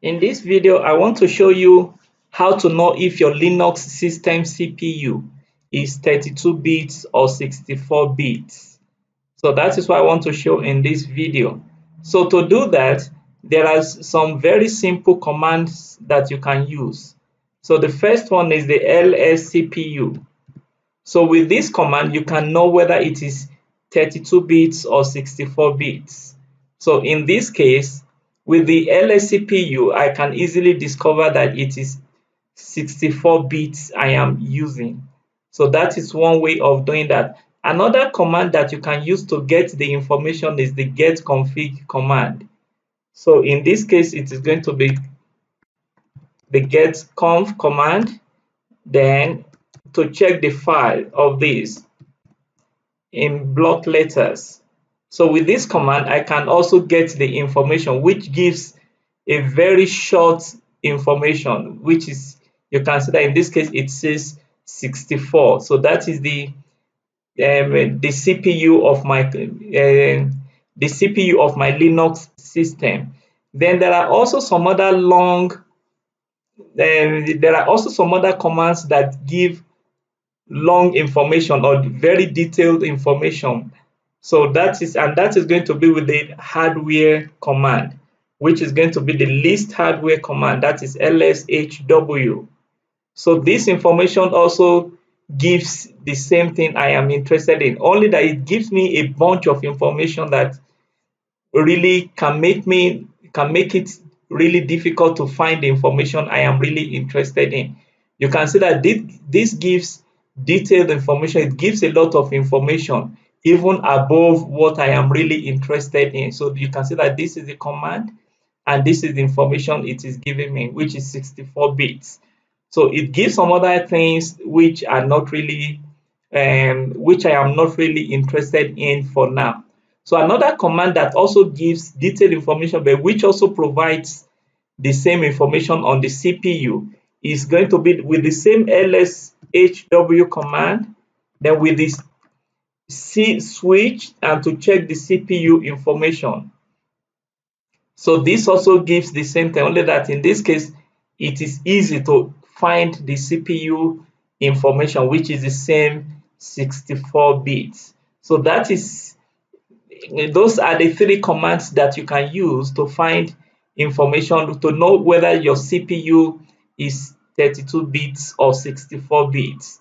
In this video, I want to show you how to know if your Linux system CPU is 32 bits or 64 bits. So that is what I want to show in this video. So to do that, there are some very simple commands that you can use. So the first one is the lscpu. So with this command, you can know whether it is 32 bits or 64 bits. So in this case, with the LSCPU, I can easily discover that it is 64 bits I am using. So that is one way of doing that. Another command that you can use to get the information is the getConfig command. So in this case, it is going to be the getconf command. Then to check the file of this in block letters. So with this command, I can also get the information, which gives a very short information, which is, you can see that in this case it says 64. So that is the CPU of my Linux system. Then there are also some other commands that give long information or very detailed information. So that is going to be with the hardware command, which is going to be the list hardware command, that is lshw. So this information also gives the same thing I am interested in, only that it gives me a bunch of information that really can make it really difficult to find the information I am really interested in. You can see that this gives detailed information. It gives a lot of information even above what I am really interested in. So you can see that this is the command and this is the information it is giving me, which is 64 bits. So it gives some other things which are not really which I am not really interested in for now. So another command that also gives detailed information but which also provides the same information on the CPU is going to be with the same lshw command, then with this C switch and to check the CPU information. So this also gives the same thing, only that in this case it is easy to find the CPU information, which is the same 64 bits. So that is, those are the three commands that you can use to find information to know whether your CPU is 32 bits or 64 bits.